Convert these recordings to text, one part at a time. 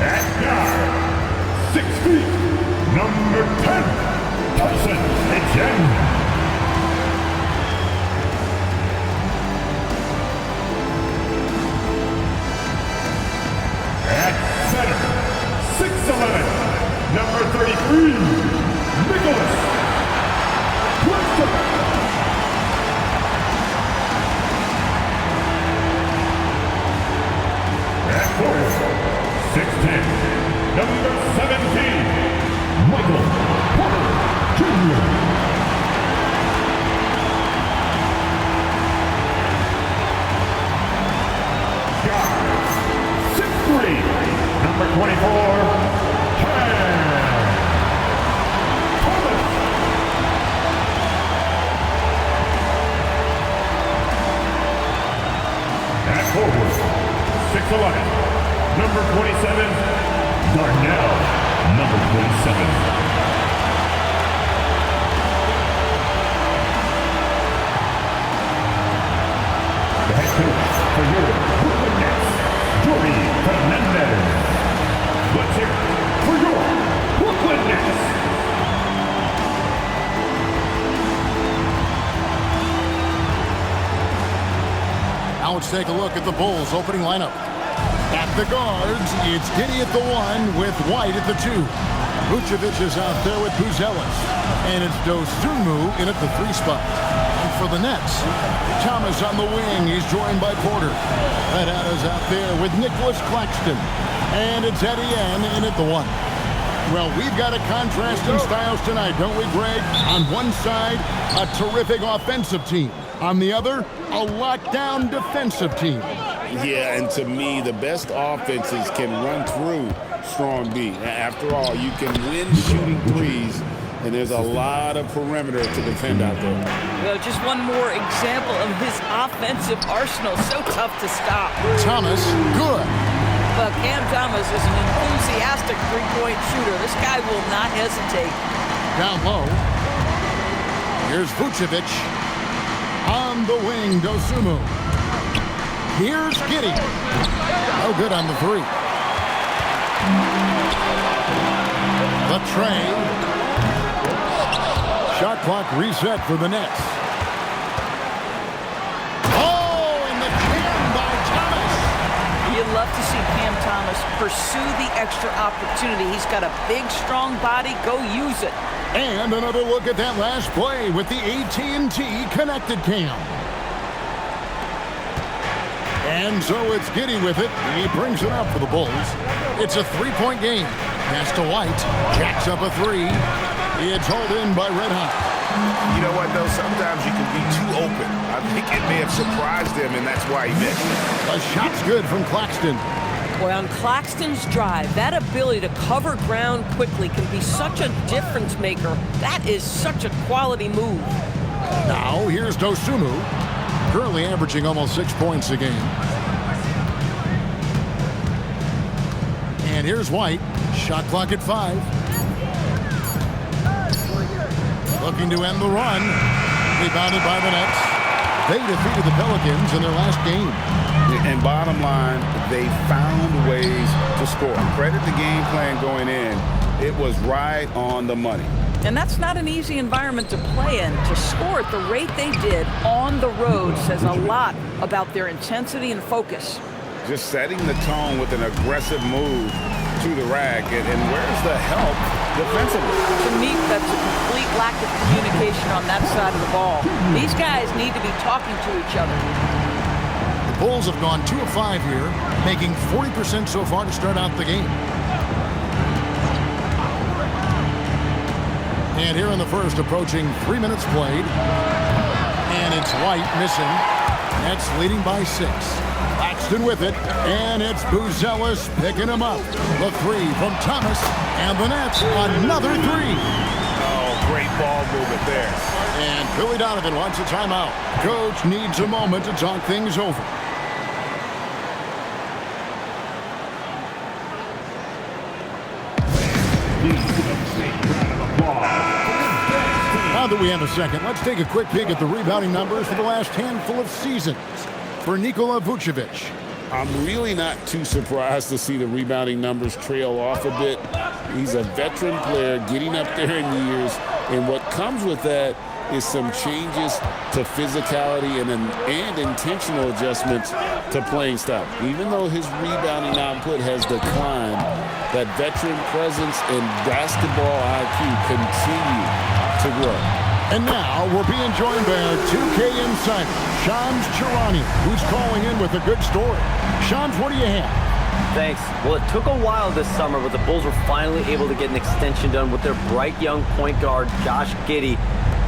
At guard, 6 feet, number 10, Tyson Etienne. At center, 6'11", number 33, Nicholas Claxton. At forward, 6'10", number 17, Michael Porter Jr. Guards, 6'3", number 24, Cam Thomas. At forward, 6'11", number 27, Darnell, number 27. The head coach for your Brooklyn Nets, Jordy Fernandez. Let's hear it for your Brooklyn Nets. Now let's take a look at the Bulls' opening lineup. At the guards, it's Giddey at the 1 with White at the 2. Vucevic is out there with Buzelis. And it's Dosunmu in at the 3 spot. And for the Nets, Thomas on the wing. He's joined by Porter. Adada's out there with Nicholas Claxton. And it's Etienne in at the 1. Well, we've got a contrast in styles tonight, don't we, Greg? On one side, a terrific offensive team. On the other, a lockdown defensive team. Yeah, and to me, the best offenses can run through strong B. After all, you can win shooting threes, and there's a lot of perimeter to defend out there. Well, just one more example of his offensive arsenal. So tough to stop. Thomas, good. Well, Cam Thomas is an enthusiastic three-point shooter. This guy will not hesitate. Down low. Here's Vucevic. On the wing, Dosunmu. Here's Giddey. No good on the 3. The tray. Shot clock reset for the Nets. Oh, and the jam by Thomas. You'd love to see Cam Thomas pursue the extra opportunity. He's got a big, strong body. Go use it. And another look at that last play with the AT&T connected cam. And so it's Giddey with it. He brings it up for the Bulls. It's a 3-point game. Pass to White. Jacks up a 3. It's hauled in by Red Hot. You know what, though? Sometimes you can be too open. I think it may have surprised him, and that's why he missed. A shot's good from Claxton. Boy, on Claxton's drive, that ability to cover ground quickly can be such a difference maker. That is such a quality move. Now, here's Dosunmu. Currently averaging almost 6 points a game. And here's White. Shot clock at 5. Looking to end the run. Rebounded by the Nets. They defeated the Pelicans in their last game. And bottom line, they found ways to score. Credit the game plan going in. It was right on the money. And that's not an easy environment to play in. To score at the rate they did on the road says a lot about their intensity and focus. Just setting the tone with an aggressive move to the rack. And where's the help defensively? To me, that's a complete lack of communication on that side of the ball. These guys need to be talking to each other. The Bulls have gone 2 of 5 here, making 40% so far to start out the game. And here in the first, approaching 3 minutes played. And it's White missing. Nets leading by 6. Claxton with it. And it's Buzelis picking him up. The 3 from Thomas. And the Nets, another 3. Oh, great ball movement there. And Billy Donovan wants a timeout. Coach needs a moment to talk things over. Now that we have a second, let's take a quick peek at the rebounding numbers for the last handful of seasons. For Nikola Vucevic, I'm really not too surprised to see the rebounding numbers trail off a bit. He's a veteran player getting up there in years, and what comes with that is some changes to physicality and intentional adjustments to playing style. Even though his rebounding output has declined, that veteran presence and basketball IQ continue to grow. And now we're being joined by our 2K insider, Shams Charania, who's calling in with a good story. Shams, what do you have? Thanks. Well, it took a while this summer, but the Bulls were finally able to get an extension done with their bright young point guard, Josh Giddey.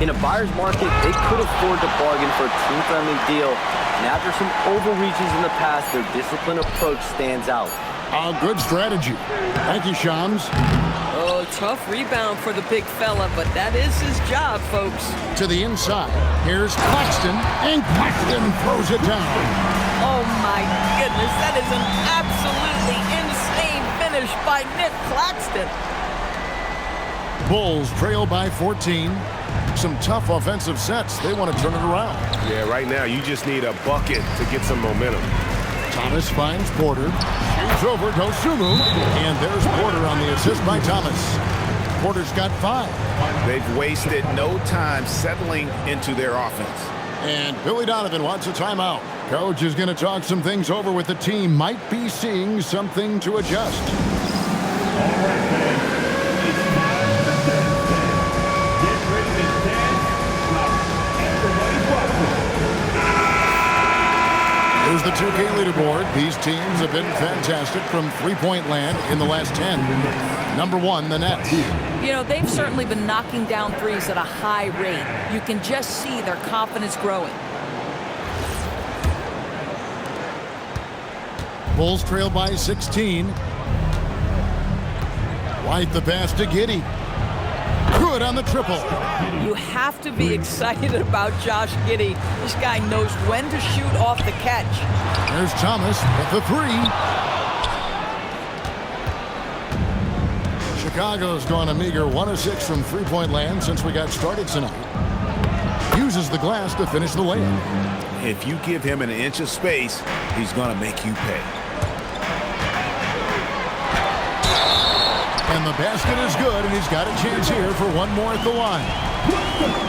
In a buyer's market, they could afford to bargain for a team-friendly deal. And after some overreaches in the past, their disciplined approach stands out. Good strategy. Thank you, Shams. Oh, tough rebound for the big fella, but that is his job, folks. To the inside. Here's Claxton, and Claxton throws it down. Oh, my goodness. That is an absolutely insane finish by Nick Claxton. Bulls trail by 14. Some tough offensive sets. They want to turn it around. Yeah, right now you just need a bucket to get some momentum. Thomas finds Porter. Shoots over Dosunmu. And there's Porter on the assist by Thomas. Porter's got 5. They've wasted no time settling into their offense. And Billy Donovan wants a timeout. Coach is going to talk some things over with the team. Might be seeing something to adjust. All right, fans. It's time to dance. Get ready to dance like everybody's watching. Here's the 2K leaderboard. These teams have been fantastic from three-point land in the last 10. Number 1, the Nets. You know, they've certainly been knocking down threes at a high rate. You can just see their confidence growing. Bulls trail by 16. White the pass to Giddey. Good on the triple. You have to be excited about Josh Giddey. This guy knows when to shoot off the catch. There's Thomas with the 3. Chicago's gone a meager 1 of 6 from three-point land since we got started tonight. Uses the glass to finish the layup. If you give him an inch of space, he's going to make you pay. And the basket is good, and he's got a chance here for one more at the line.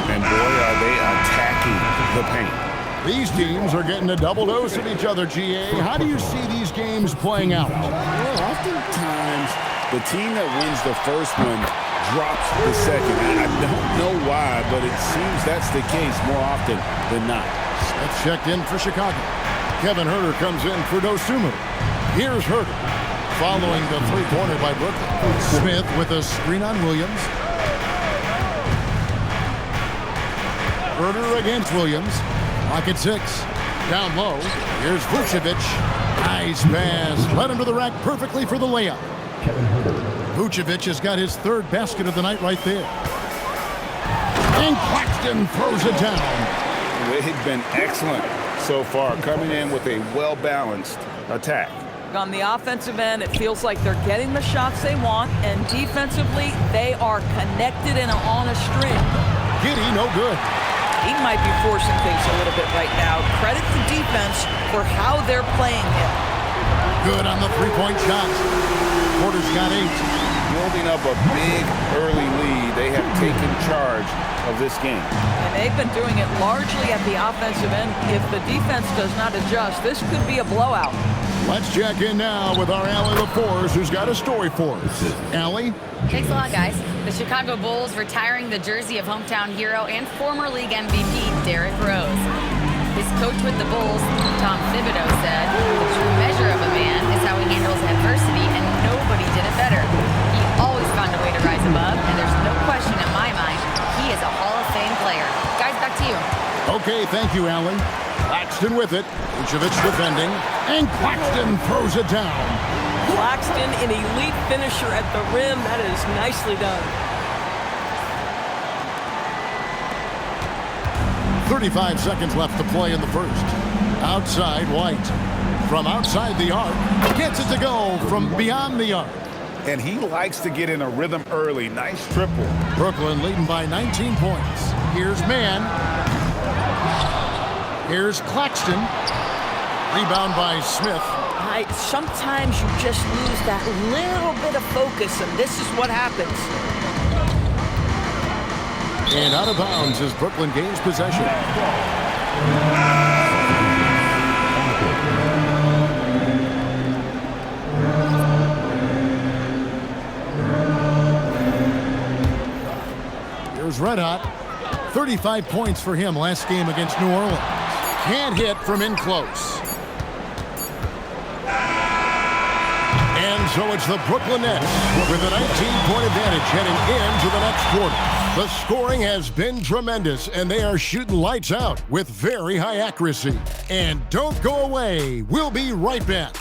And boy, are they attacking the paint. These teams are getting a double dose of each other, GA. How do you see these games playing out? Well, oftentimes, the team that wins the first one drops the second. I don't know why, but it seems that's the case more often than not. That's checked in for Chicago. Kevin Huerter comes in for Dosunmu. Here's Huerter, following the three-pointer by Brooklyn. Smith with a screen on Williams. Huerter against Williams. Pocket 6. Down low. Here's Vucevic. Nice pass. Led him to the rack perfectly for the layup. Vucevic has got his 3rd basket of the night right there. And Claxton throws it down. They've been excellent so far, coming in with a well-balanced attack. On the offensive end, it feels like they're getting the shots they want, and defensively, they are connected and on a string. Giddey, no good. He might be forcing things a little bit right now. Credit the defense for how they're playing him. Good on the three-point shot. Porter's got 8. Building up a big early lead, they have taken charge of this game. And they've been doing it largely at the offensive end. If the defense does not adjust, this could be a blowout. Let's check in now with our Allie LaForce, who's got a story for us. Allie? Thanks a lot, guys. The Chicago Bulls retiring the jersey of hometown hero and former league MVP Derrick Rose. His coach with the Bulls, Tom Thibodeau, said, "The true measure of a man is how he handles adversity, and nobody did it better. He always found a way to rise above, and there's no question in my mind he is a Hall of Fame player." Guys, back to you. Okay, thank you, Allie. Claxton with it. Vucevic defending. And Claxton throws it down. Claxton, an elite finisher at the rim. That is nicely done. 35 seconds left to play in the first. Outside, White. From outside the arc. Gets it to go from beyond the arc. And he likes to get in a rhythm early. Nice triple. Brooklyn leading by 19 points. Here's Mann. Here's Claxton. Rebound by Smith. Sometimes you just lose that little bit of focus, and this is what happens. And out of bounds as Brooklyn gains possession. Here's Red Hot. 35 points for him last game against New Orleans. Can't hit from in close. And so it's the Brooklyn Nets with a 19-point advantage heading into the next quarter. The scoring has been tremendous, and they are shooting lights out with very high accuracy. And don't go away. We'll be right back.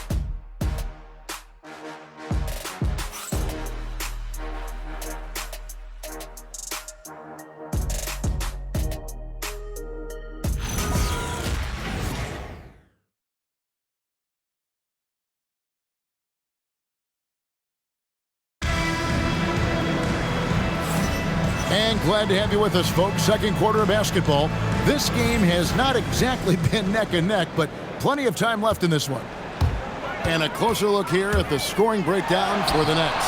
And glad to have you with us, folks. Second quarter of basketball. This game has not exactly been neck and neck, but plenty of time left in this one. And a closer look here at the scoring breakdown for the Nets.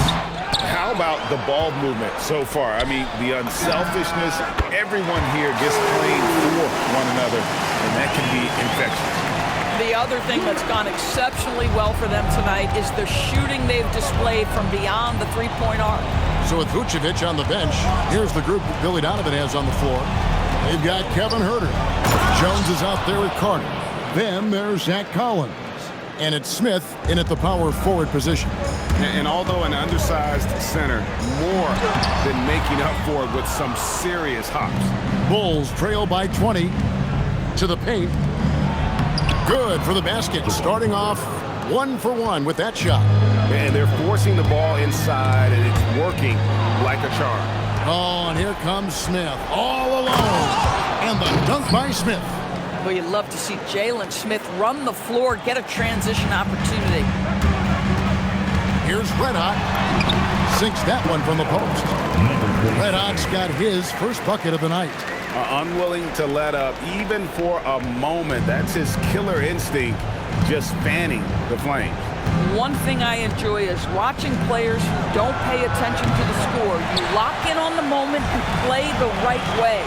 How about the ball movement so far? I mean, the unselfishness, everyone here just playing for one another, and that can be infectious. The other thing that's gone exceptionally well for them tonight is the shooting they've displayed from beyond the three-point arc. So with Vucevic on the bench, here's the group Billy Donovan has on the floor. They've got Kevin Huerter. Jones is out there with Carter. Then there's Zach Collins. And it's Smith in at the power forward position. And although an undersized center, more than making up for it with some serious hops. Bulls trail by 20 to the paint. Good for the basket. Starting off 1 for 1 with that shot. And they're forcing the ball inside, and it's working like a charm. Oh, and here comes Smith all alone. And the dunk by Smith. Well, you'd love to see Jalen Smith run the floor, get a transition opportunity. Here's Red Hot. Sinks that one from the post. Red Hot's got his first bucket of the night. Unwilling to let up even for a moment. That's his killer instinct, just fanning the flames. One thing I enjoy is watching players who don't pay attention to the score. You lock in on the moment and play the right way.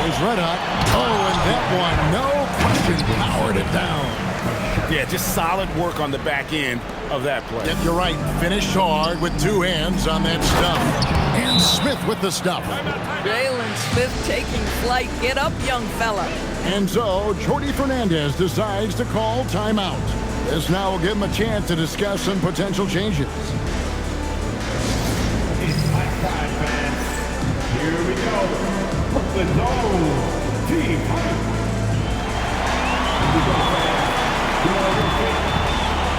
Here's Red Hot. Oh, and that one, no question, powered it down. Yeah, just solid work on the back end of that play. Yep, you're right. Finished hard with two hands on that stuff. And Smith with the stuff. Jalen Smith taking flight. Get up, young fella. And so, Jordi Fernandez decides to call timeout. This now will give him a chance to discuss some potential changes. It's halftime, fans. Here we go. Brooklyn's own Team Hunt. Here we go, fans.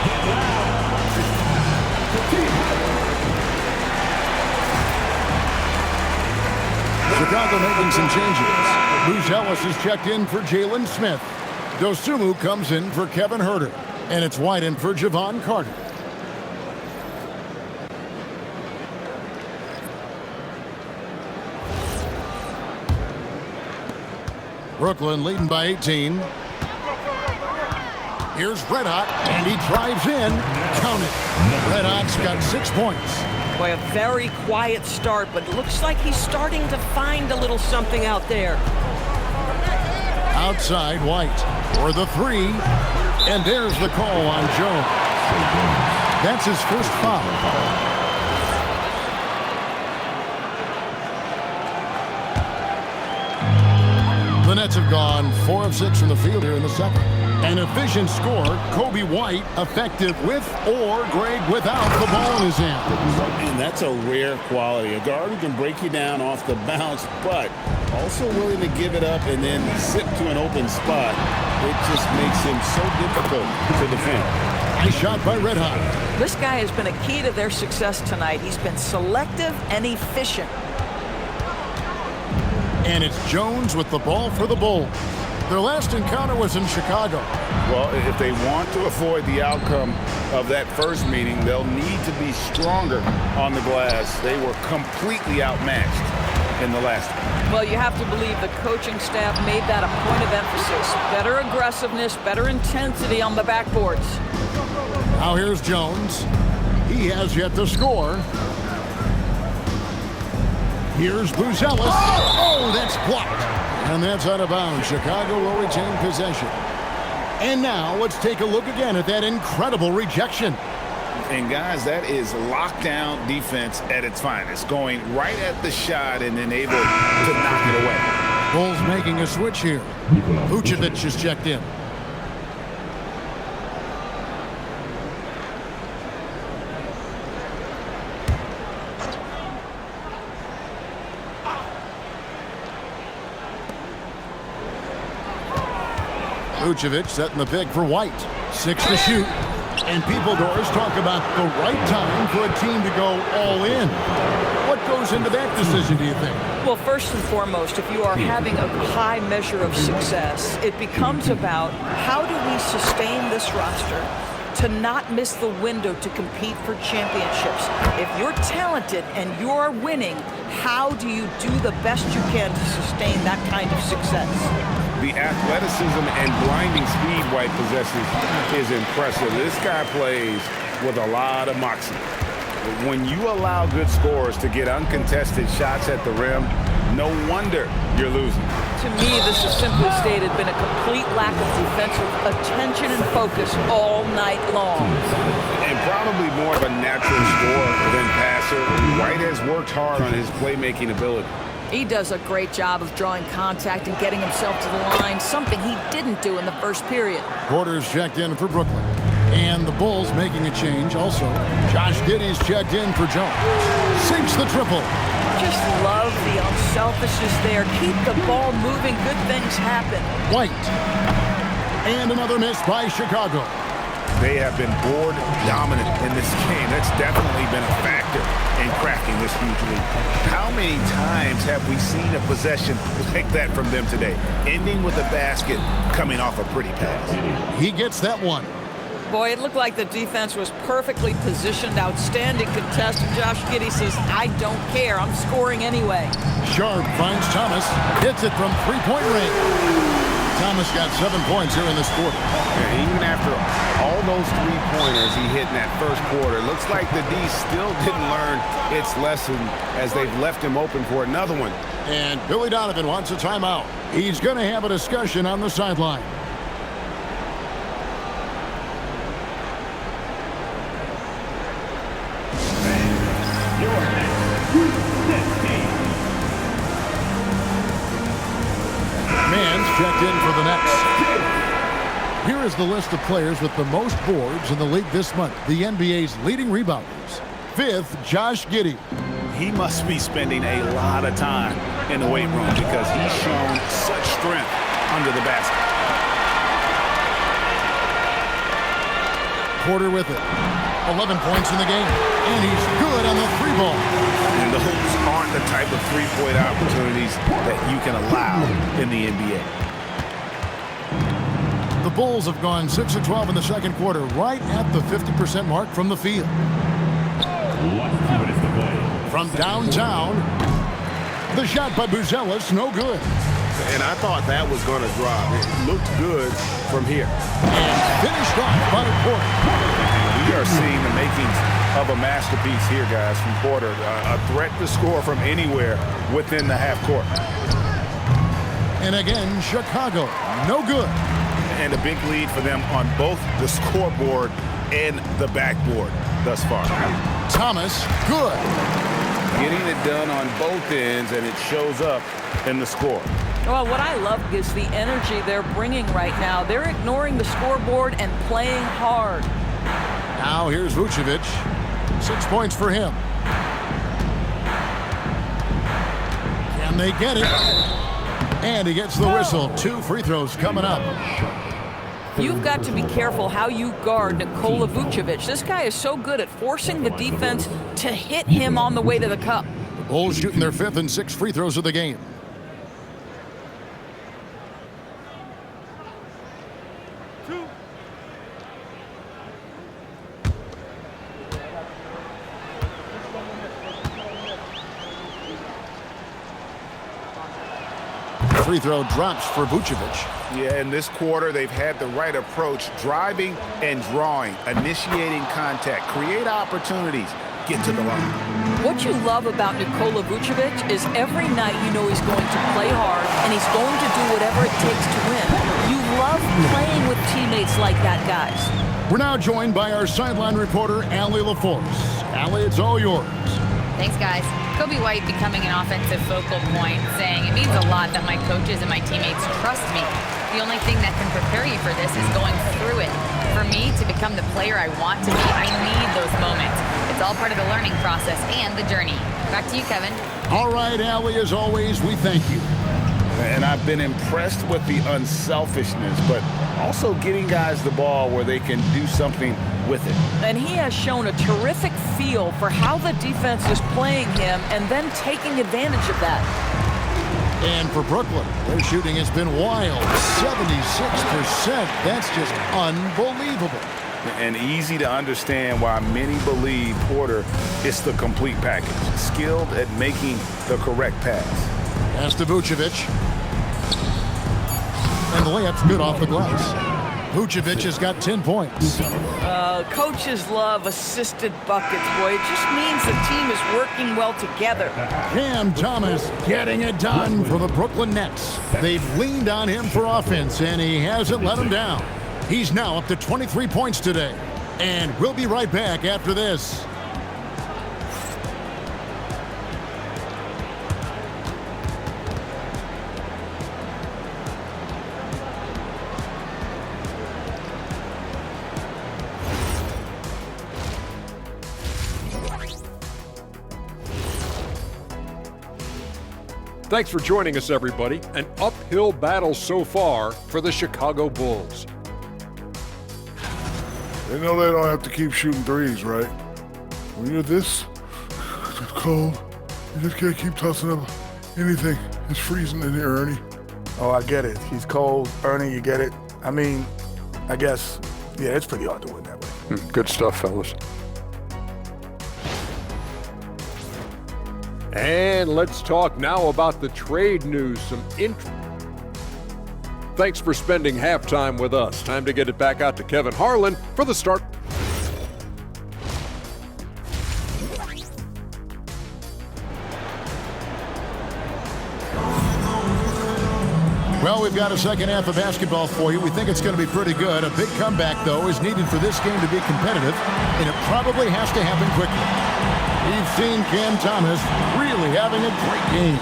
Get loud. It's time for Team Hunt. Chicago making some changes. Bruce Ellis is checked in for Jalen Smith. Dosunmu comes in for Kevin Huerter. And it's White in for Javon Carter. Brooklyn leading by 18. Here's Red Hot, and he drives in. Count it. Red Hot's got 6 points. Boy, a very quiet start, but it looks like he's starting to find a little something out there. Outside, White for the three. And there's the call on Jones. That's his first foul. The Nets have gone 4 of 6 from the field here in the second. An efficient score, Kobe White, effective with or Greg without the ball in his hand. And that's a rare quality. A guard who can break you down off the bounce, but also willing to give it up and then zip to an open spot. It just makes him so difficult to defend. Nice shot by Red Hot. This guy has been a key to their success tonight. He's been selective and efficient. And it's Jones with the ball for the Bulls. Their last encounter was in Chicago. Well, if they want to avoid the outcome of that first meeting, they'll need to be stronger on the glass. They were completely outmatched in the last one. Well, you have to believe the coaching staff made that a point of emphasis. Better aggressiveness, better intensity on the backboards. Now here's Jones. He has yet to score. Here's Buzelis. Oh, that's blocked. And that's out of bounds. Chicago will retain possession. And now let's take a look again at that incredible rejection. And guys, that is lockdown defense at its finest. Going right at the shot and then able to knock it away. Bulls making a switch here. Vucevic is checked in. Vucevic setting the pick for White. 6 to shoot. And people, Doris, talk about the right time for a team to go all in. What goes into that decision, do you think? Well, first and foremost, if you are having a high measure of success, it becomes about how do we sustain this roster to not miss the window to compete for championships. If you're talented and you're winning, how do you do the best you can to sustain that kind of success? The athleticism and blinding speed White possesses is impressive. This guy plays with a lot of moxie. When you allow good scorers to get uncontested shots at the rim, no wonder you're losing. To me, this has simply stated been a complete lack of defensive attention and focus all night long. And probably more of a natural scorer than passer. White has worked hard on his playmaking ability. He does a great job of drawing contact and getting himself to the line, something he didn't do in the first period. Porter's checked in for Brooklyn. And the Bulls making a change also. Josh Giddey's checked in for Jones. Sinks the triple. Just love the unselfishness there. Keep the ball moving. Good things happen. White. And another miss by Chicago. They have been board dominant in this game. That's definitely been a factor in cracking this huge lead. How many times have we seen a possession like that from them today? Ending with a basket, coming off a pretty pass. He gets that one. Boy, it looked like the defense was perfectly positioned. Outstanding contest. Josh Giddey says, I don't care. I'm scoring anyway. Sharp finds Thomas. Hits it from three-point range. Thomas got 7 points here in this quarter. Yeah, even after all those three-pointers he hit in that first quarter, it looks like the D still didn't learn its lesson as they've left him open for another one. And Billy Donovan wants a timeout. He's going to have a discussion on the sideline. Checked in for the Nets. Here is the list of players with the most boards in the league this month. The NBA's leading rebounders. 5th, Josh Giddey. He must be spending a lot of time in the weight room because he's shown such strength under the basket. Porter with it. 11 points in the game. And he's good on the three ball. And those aren't the type of three-point opportunities that you can allow in the NBA. The Bulls have gone 6 of 12 in the second quarter, right at the 50% mark from the field. From downtown, the shot by Buzelis, no good. And I thought that was going to drop. It looked good from here. And finished off by Porter. We are seeing the makings of a masterpiece here, guys, from Porter. A threat to score from anywhere within the half court. And again, Chicago, no good. And a big lead for them on both the scoreboard and the backboard thus far. Thomas, good. Getting it done on both ends, and it shows up in the score. Well, what I love is the energy they're bringing right now. They're ignoring the scoreboard and playing hard. Now here's Vucevic. 6 points for him. Can they get it? And he gets the whistle. 2 free throws coming up. You've got to be careful how you guard Nikola Vucevic. This guy is so good at forcing the defense to hit him on the way to the cup. The Bulls shooting their 5th and 6th free throws of the game. free throw drops for Vucevic. Yeah, in this quarter, they've had the right approach, driving and drawing, initiating contact, create opportunities, get to the line. What you love about Nikola Vucevic is every night you know he's going to play hard and he's going to do whatever it takes to win. You love playing with teammates like that, guys. We're now joined by our sideline reporter, Allie LaForce. Allie, it's all yours. Thanks, guys. Kobe White becoming an offensive focal point, saying it means a lot that my coaches and my teammates trust me. The only thing that can prepare you for this is going through it. For me to become the player I want to be, I need those moments. It's all part of the learning process and the journey. Back to you, Kevin. All right, Allie, as always, we thank you. And I've been impressed with the unselfishness, but also getting guys the ball where they can do something with it. And he has shown a terrific feel for how the defense is playing him and then taking advantage of that. And for Brooklyn, their shooting has been wild. 76%. That's just unbelievable. And easy to understand why many believe Porter is the complete package, skilled at making the correct pass. Pass to Vucevic. And the layup's good off the glass. Vucevic has got 10 points. Coaches love assisted buckets, boy. It just means the team is working well together. Cam Thomas getting it done for the Brooklyn Nets. They've leaned on him for offense, and he hasn't let them down. He's now up to 23 points today. And we'll be right back after this. Thanks for joining us, everybody. An uphill battle so far for the Chicago Bulls. They know they don't have to keep shooting threes, right? When you're this cold, you just can't keep tossing up anything. It's freezing in here, Ernie. Oh, I get it. He's cold. Ernie, you get it. I mean, I guess, yeah, it's pretty hard to win that way. Good stuff, fellas. And let's talk now about the trade news. Thanks for spending halftime with us. Time to get it back out to Kevin Harlan for the start. Well, we've got a second half of basketball for you. We think it's going to be pretty good. A big comeback, though, is needed for this game to be competitive, and it probably has to happen quickly. We've seen Cam Thomas really having a great game.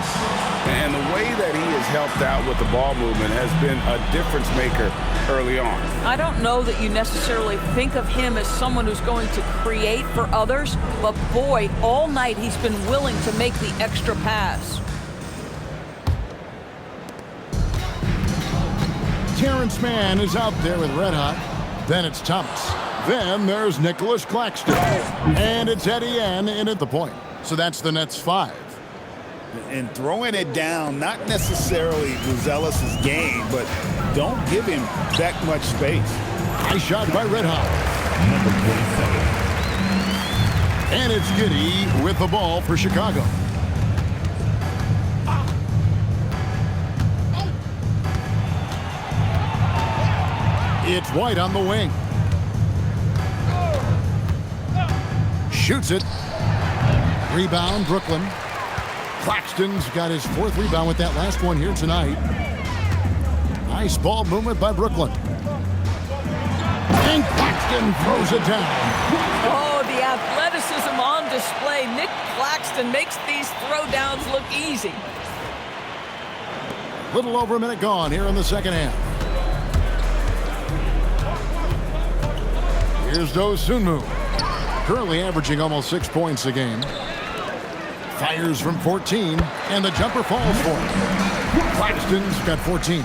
And the way that he has helped out with the ball movement has been a difference maker early on. I don't know that you necessarily think of him as someone who's going to create for others, but boy, all night he's been willing to make the extra pass. Terrence Mann is out there with Red Hot. Then it's Thomas. Then there's Nicholas Claxton. And it's Eddie N in at the point. So that's the Nets 5. And throwing it down, not necessarily Buzelis' game, but don't give him that much space. Nice shot by Red Hot. And it's Giddey with the ball for Chicago. It's White on the wing. Shoots it. Rebound, Brooklyn. Claxton's got his 4th rebound with that last one here tonight. Nice ball movement by Brooklyn. And Claxton throws it down. Oh, the athleticism on display. Nick Claxton makes these throwdowns look easy. Little over a minute gone here in the second half. Here's Dosunmu. Currently averaging almost 6 points a game. Fires from 14, and the jumper falls for him. Claxton's got 14.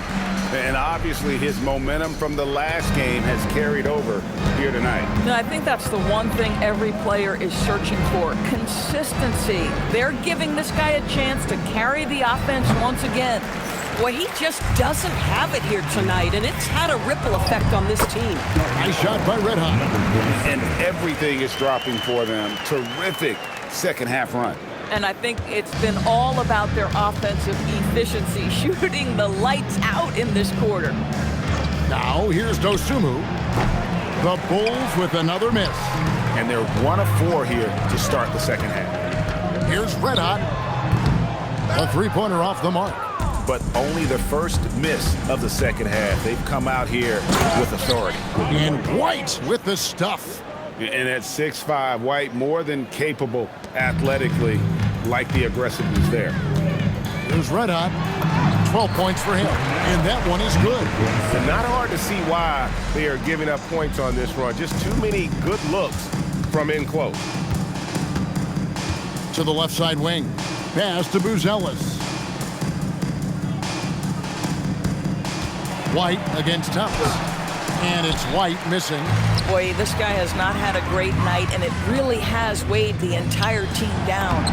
And obviously his momentum from the last game has carried over here tonight. No, I think that's the one thing every player is searching for. Consistency. They're giving this guy a chance to carry the offense once again. Boy, he just doesn't have it here tonight, and it's had a ripple effect on this team. Nice shot by Red Hot. And everything is dropping for them. Terrific second half run. And I think it's been all about their offensive efficiency, shooting the lights out in this quarter. Now here's Dosunmu. The Bulls with another miss. And they're 1 of 4 here to start the second half. Here's Red Hot. A three-pointer off the mark. But only the first miss of the second half. They've come out here with authority. And White with the stuff. And at 6'5", White more than capable athletically, like the aggressiveness there. Here's Red Hot. 12 points for him. And that one is good. And not hard to see why they are giving up points on this run. Just too many good looks from in close. To the left side wing. Pass to Buzelis. White against Thomas. And it's White missing. Boy, this guy has not had a great night, and it really has weighed the entire team down.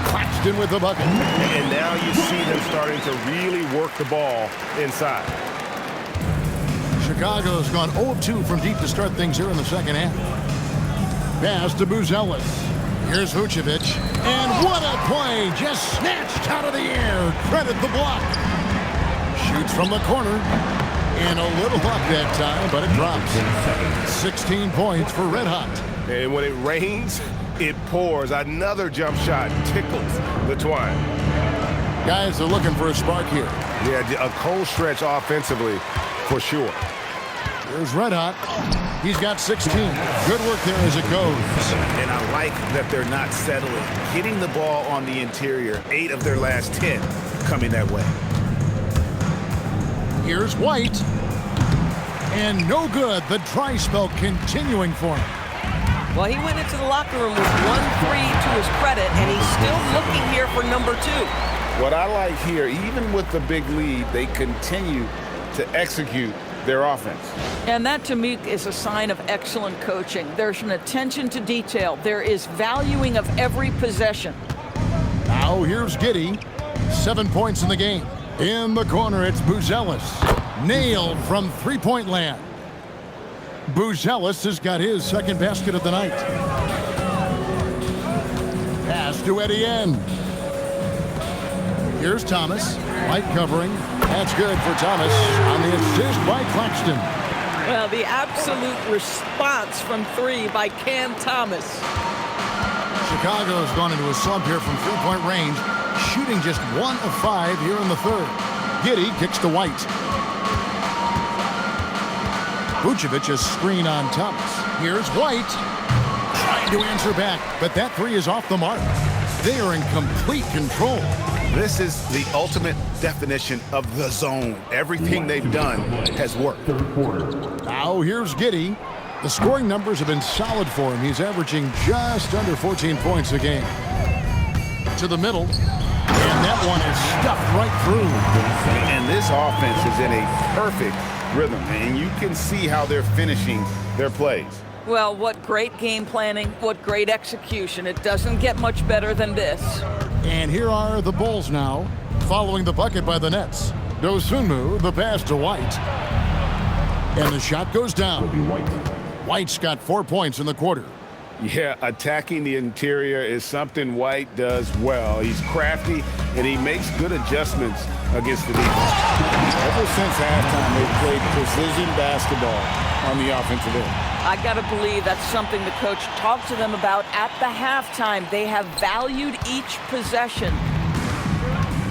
Claxton with the bucket. And now you see them starting to really work the ball inside. Chicago's gone 0-2 from deep to start things here in the second half. Pass to Buzelis. Here's Vucevic. And what a play! Just snatched out of the air. Credit the block. Shoots from the corner. And a little luck that time, but it drops. 16 points for Red Hot. And when it rains, it pours. Another jump shot tickles the twine. Guys are looking for a spark here. Yeah, a cold stretch offensively for sure. Here's Red Hot. He's got 16. Good work there as it goes. And I like that they're not settling. Hitting the ball on the interior, 8 of their last 10 coming that way. Here's White. And no good. The dry spell continuing for him. Well, he went into the locker room with 1-3 to his credit, and he's still looking here for number 2. What I like here, even with the big lead, they continue to execute their offense. And that, to me, is a sign of excellent coaching. There's an attention to detail. There is valuing of every possession. Now here's Giddey. 7 points in the game. In the corner, it's Buzelis. Nailed from three-point land. Buzelis has got his second basket of the night. Pass to Etienne. Here's Thomas. White covering. That's good for Thomas on the assist by Claxton. Well, the absolute response from 3 by Cam Thomas. Chicago's gone into a slump here from three-point range, shooting just 1 of 5 here in the third. Giddey kicks to White. Vucevic is screen on Thomas. Here's White. Trying to answer back, but that 3 is off the mark. They are in complete control. This is the ultimate definition of the zone. Everything they've done has worked. Now here's Giddey. The scoring numbers have been solid for him. He's averaging just under 14 points a game. To the middle. And that one is stuffed right through. And this offense is in a perfect rhythm. And you can see how they're finishing their plays. Well, what great game planning, what great execution. It doesn't get much better than this. And here are the Bulls now, following the bucket by the Nets. Dosunmu, the pass to White. And the shot goes down. White's got 4 points in the quarter. Yeah, attacking the interior is something White does well. He's crafty, and he makes good adjustments against the defense. Ever since halftime, they've played precision basketball on the offensive end. I got to believe that's something the coach talked to them about at the halftime. They have valued each possession.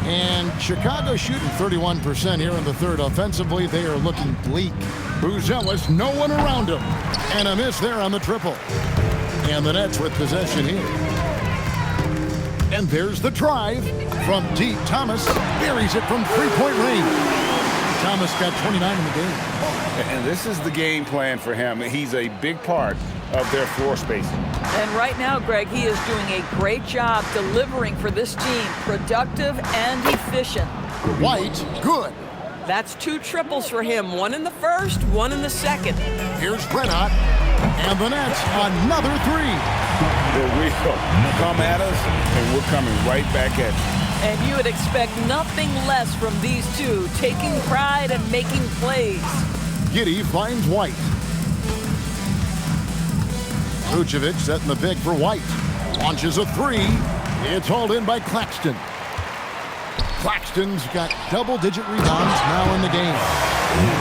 And Chicago shooting 31% here in the third. Offensively, they are looking bleak. Buzelis, no one around him. And a miss there on the triple. And the Nets with possession here. And there's the drive from deep. Thomas buries it from three-point range. Thomas got 29 in the game. And this is the game plan for him. He's a big part of their floor spacing. And right now, Greg, he is doing a great job delivering for this team. Productive and efficient. White, good. That's 2 triples for him. 1 in the first, 1 in the second. Here's Red Hot. And the Nets, another 3. Here we go. Come at us, and we're coming right back at you. And you would expect nothing less from these two, taking pride and making plays. Giddey finds White. Vucevic setting the pick for White. Launches a 3. It's hauled in by Claxton. Claxton's got double-digit rebounds now in the game.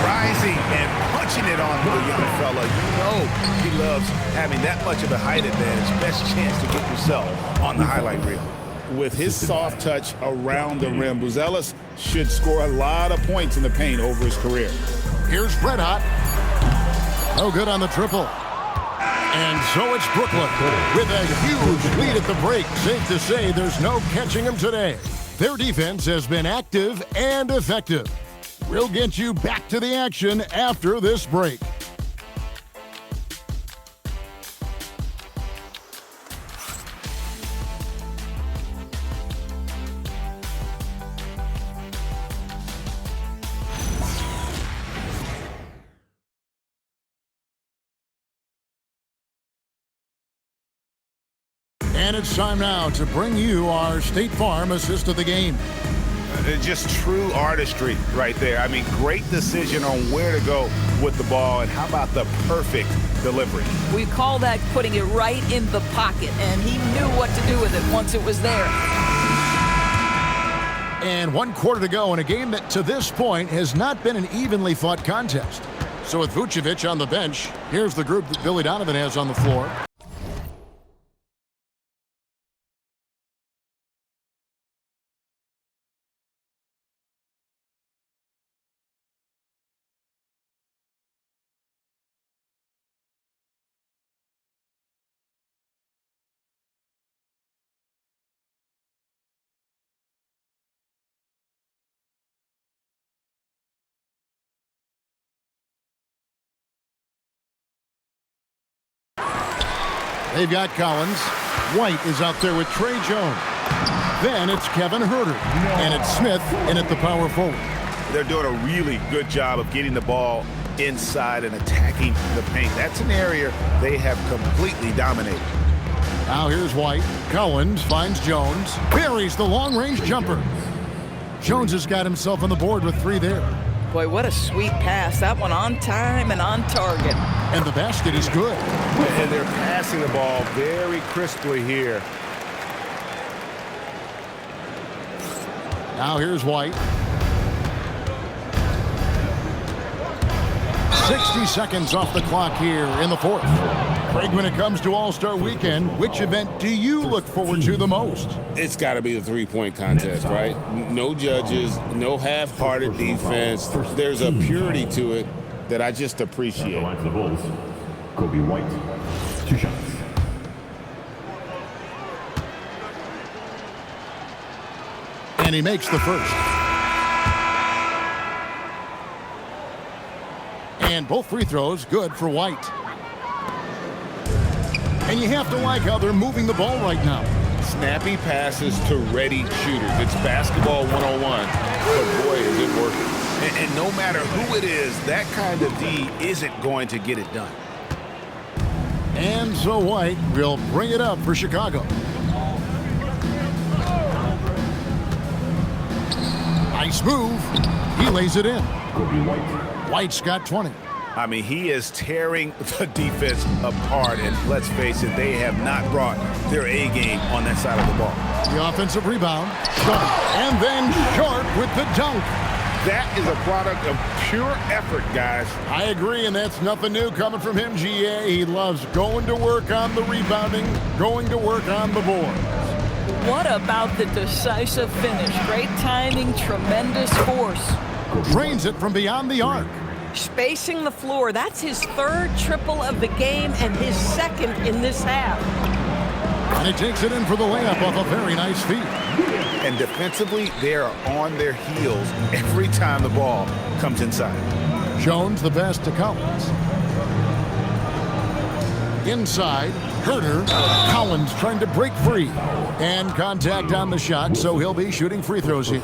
Rising and punching it on the young fella. You know he loves having that much of a height advantage. Best chance to get yourself on the highlight reel. With his soft touch around the rim, Buzelis should score a lot of points in the paint over his career. Here's Red Hot. No good on the triple. And so it's Brooklyn with a huge lead at the break. Safe to say there's no catching them today. Their defense has been active and effective. We'll get you back to the action after this break. And it's time now to bring you our State Farm assist of the game. Just true artistry right there. I mean, great decision on where to go with the ball, and how about the perfect delivery? We call that putting it right in the pocket, and he knew what to do with it once it was there. And 1 quarter to go in a game that to this point has not been an evenly fought contest. So with Vucevic on the bench, here's the group that Billy Donovan has on the floor. They've got Collins. White is out there with Trey Jones. Then it's Kevin Huerter. And it's Smith in at the power forward. They're doing a really good job of getting the ball inside and attacking the paint. That's an area they have completely dominated. Now here's White. Collins finds Jones. Buries the long-range jumper. Jones has got himself on the board with 3 there. Boy, what a sweet pass. That one on time and on target. And the basket is good. And they're passing the ball very crisply here. Now here's White. 60 seconds off the clock here in the fourth. Craig, when it comes to All-Star Weekend, which event do you look forward to the most? It's got to be the three-point contest, right? No judges, no half-hearted defense. There's a purity to it that I just appreciate. Line to the Bulls, Kobe White, 2 shots. And he makes the first. And both free throws good for White. And you have to like how they're moving the ball right now. Snappy passes to ready shooters. It's basketball 101, but boy, is it working. And no matter who it is, that kind of D isn't going to get it done. And so White will bring it up for Chicago. Nice move. He lays it in. Kobe White. White's got 20. I mean, he is tearing the defense apart, and let's face it, they have not brought their A game on that side of the ball. The offensive rebound. And then Sharp with the dunk. That is a product of pure effort, guys. I agree, and that's nothing new coming from him, GA. He loves going to work on the rebounding, going to work on the board. What about the decisive finish? Great timing, tremendous force. Drains it from beyond the arc. Spacing the floor. That's his 3rd triple of the game and his 2nd in this half. And he takes it in for the layup off a very nice feed. And defensively, they are on their heels every time the ball comes inside. Jones the best to Collins. Inside, Huerter. Collins trying to break free. And contact on the shot, so he'll be shooting free throws here.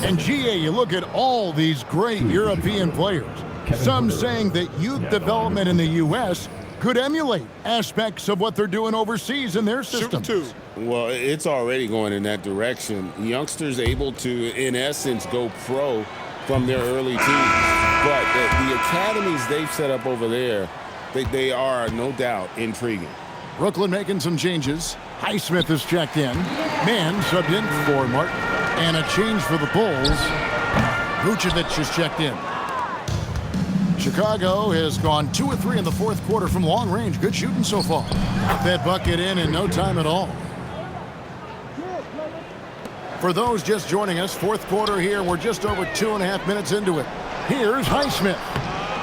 And GA, you look at all these great European players. Some saying that youth development in the U.S. could emulate aspects of what they're doing overseas in their systems. Well, it's already going in that direction. Youngsters able to, in essence, go pro from their early teens. But the academies they've set up over there, they are, no doubt, intriguing. Brooklyn making some changes. Highsmith is checked in. Mann subbed in for Martin. And a change for the Bulls. Vucevic is checked in. Chicago has gone 2 of 3 in the fourth quarter from long range. Good shooting so far. Got that bucket in no time at all. For those just joining us, fourth quarter here. We're just over 2.5 minutes into it. Here's Highsmith.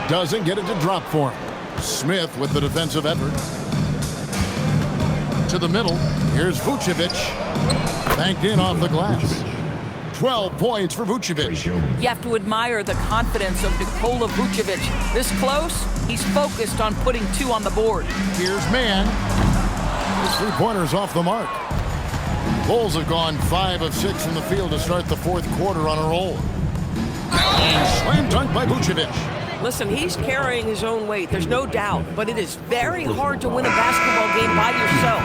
Doesn't get it to drop for him. Smith with the defensive effort. To the middle. Here's Vucevic. Banked in off the glass. 12 points for Vucevic. You have to admire the confidence of Nikola Vucevic. This close, he's focused on putting 2 on the board. Here's Mann. His three-pointers off the mark. Bulls have gone 5 of 6 in the field to start the fourth quarter on a roll. And slam dunk by Vucevic. Listen, he's carrying his own weight. There's no doubt. But it is very hard to win a basketball game by yourself.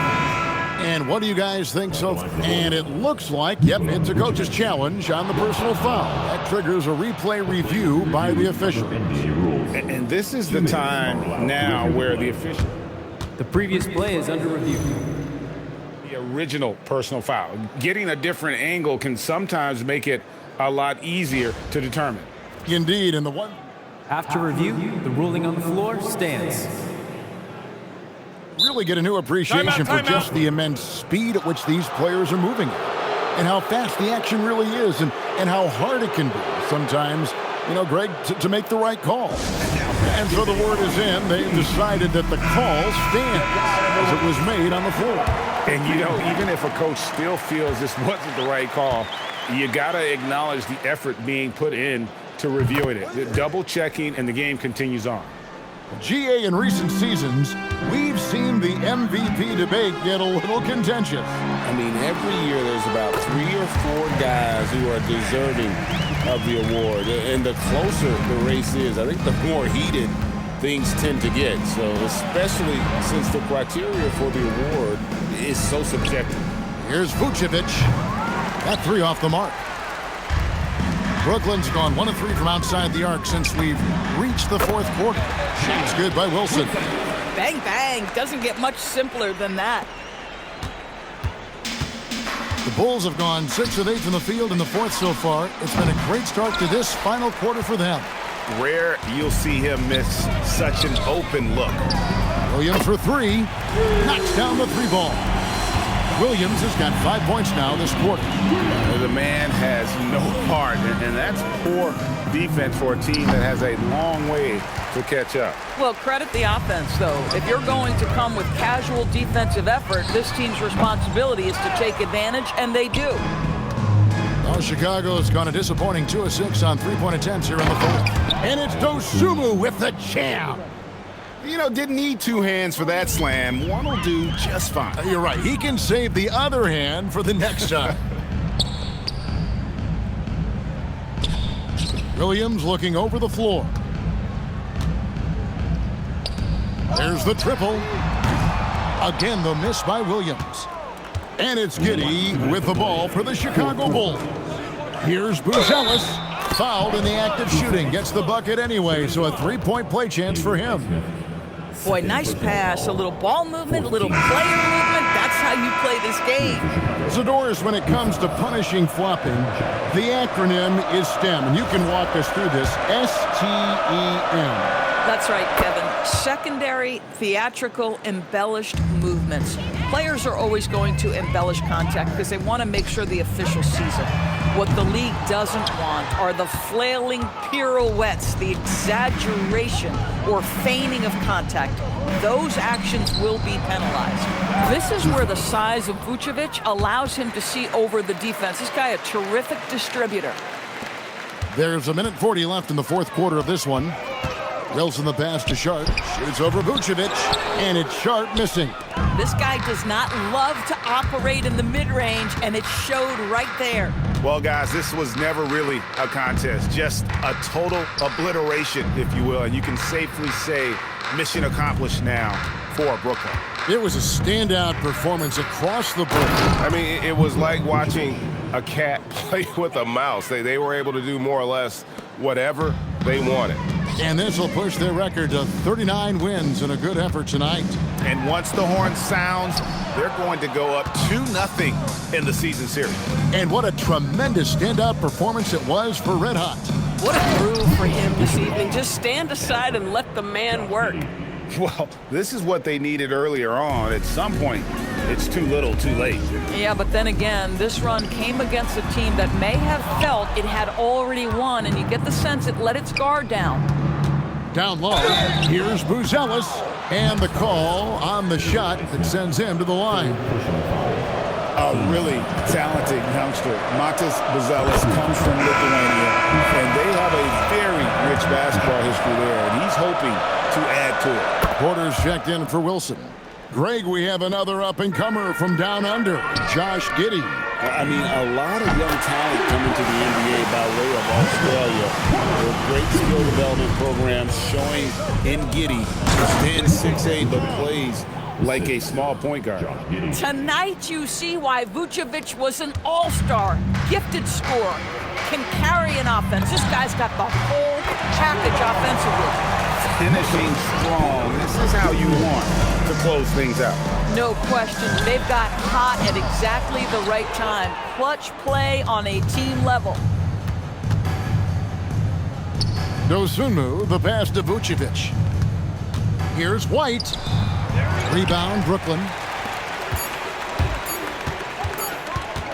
And what do you guys think so far? And it looks like, yep, it's a coach's challenge on the personal foul. That triggers a replay review by the official. And this is the time now where the official... The previous play is under review. The original personal foul. Getting a different angle can sometimes make it a lot easier to determine. Indeed, and the one... After review, the ruling on the floor stands. Really get a new appreciation for just the immense speed at which these players are moving and how fast the action really is and how hard it can be sometimes, you know, Greg, to make the right call. And so the word is in. They've decided that the call stands as it was made on the floor. And, you know, even if a coach still feels this wasn't the right call, you got to acknowledge the effort being put in to reviewing it. The double checking, and the game continues on. GA, in recent seasons, we've seen the MVP debate get a little contentious. I mean, every year there's about 3 or 4 guys who are deserving of the award. And the closer the race is, I think the more heated things tend to get. So especially since the criteria for the award is so subjective. Here's Vucevic. That 3 off the mark. Brooklyn's gone 1 of 3 from outside the arc since we've reached the fourth quarter. Shot's good by Wilson. Bang, bang. Doesn't get much simpler than that. The Bulls have gone 6 of 8 from the field in the fourth so far. It's been a great start to this final quarter for them. Rare you'll see him miss such an open look. Williams for 3. Knocks down the 3 ball. Williams has got 5 points now this quarter. The man has no heart, and that's poor defense for a team that has a long way to catch up. Well, credit the offense, though. If you're going to come with casual defensive effort, this team's responsibility is to take advantage, and they do. Well, Chicago's gone a disappointing 2 of 6 on 3-point attempts here in the fourth. And it's Dosunmu with the jam. You know, didn't need 2 hands for that slam. One will do just fine. You're right. He can save the other hand for the next time. Williams looking over the floor. There's the triple. Again, the miss by Williams. And it's Giddey with the ball for the Chicago Bulls. Here's Buzelis. Fouled in the act of shooting. Gets the bucket anyway, so a 3-point play chance for him. Boy, nice pass. A little ball movement, a little player movement. That's how you play this game. Zador's, when it comes to punishing flopping, the acronym is STEM. And you can walk us through this. S-T-E-M. That's right, Kevin. Secondary, theatrical, embellished movements. Players are always going to embellish contact because they want to make sure the official sees it. What the league doesn't want are the flailing pirouettes, the exaggeration or feigning of contact. Those actions will be penalized. This is where the size of Vucevic allows him to see over the defense. This guy, a terrific distributor. There's 1:40 left in the fourth quarter of this one. Wilson the pass to Sharp. Shoots over Vucevic, and it's Sharp missing. This guy does not love to operate in the mid-range, and it showed right there. Well, guys, this was never really a contest, just a total obliteration, if you will, and you can safely say mission accomplished now for Brooklyn. It was a standout performance across the board. I mean, it was like watching a cat play with a mouse. They were able to do more or less whatever they wanted. And this will push their record to 39 wins and a good effort tonight. And once the horn sounds, they're going to go up 2-0 in the season series. And what a tremendous standout performance it was for Red Hot. What a groove for him this evening. Just stand aside and let the man work. Well, this is what they needed earlier on. At some point, it's too little, too late. Yeah, but then again, this run came against a team that may have felt it had already won, and you get the sense it let its guard down. Down low, here's Buzelis, and the call on the shot that sends him to the line. A really talented youngster. Matas Buzelis comes from Lithuania, and they have a very rich basketball history there, and he's hoping to add to it. Porter's checked in for Wilson. Greg, we have another up-and-comer from down under, Josh Giddey. I mean, a lot of young talent coming to the NBA by way of Australia. With great skill development programs showing in Giddey, who stands 6'8", but plays like a small point guard. Tonight you see why Vucevic was an all-star, gifted scorer, can carry an offense. This guy's got the whole package offensively. Finishing strong. This is how you want to close things out. No question. They've got hot at exactly the right time. Clutch play on a team level. Dosunmu, the pass to Vucevic. Here's White. Rebound, Brooklyn.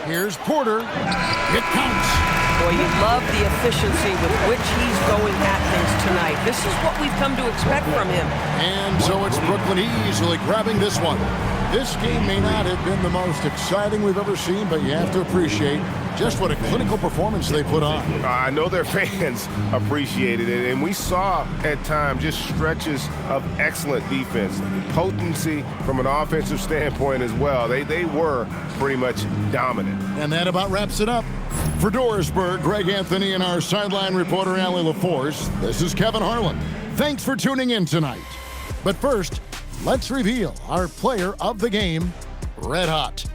Here's Porter. It counts. Boy, you love the efficiency with which he's going at things tonight. This is what we've come to expect from him. And so it's Brooklyn easily grabbing this one. This game may not have been the most exciting we've ever seen, but you have to appreciate just what a clinical performance they put on. I know their fans appreciated it, and we saw at times just stretches of excellent defense, potency from an offensive standpoint as well. They were pretty much dominant. And that about wraps it up. For Dorisburg, Greg Anthony, and our sideline reporter, Allie LaForce, this is Kevin Harlan. Thanks for tuning in tonight. But first, let's reveal our player of the game, Red Hot.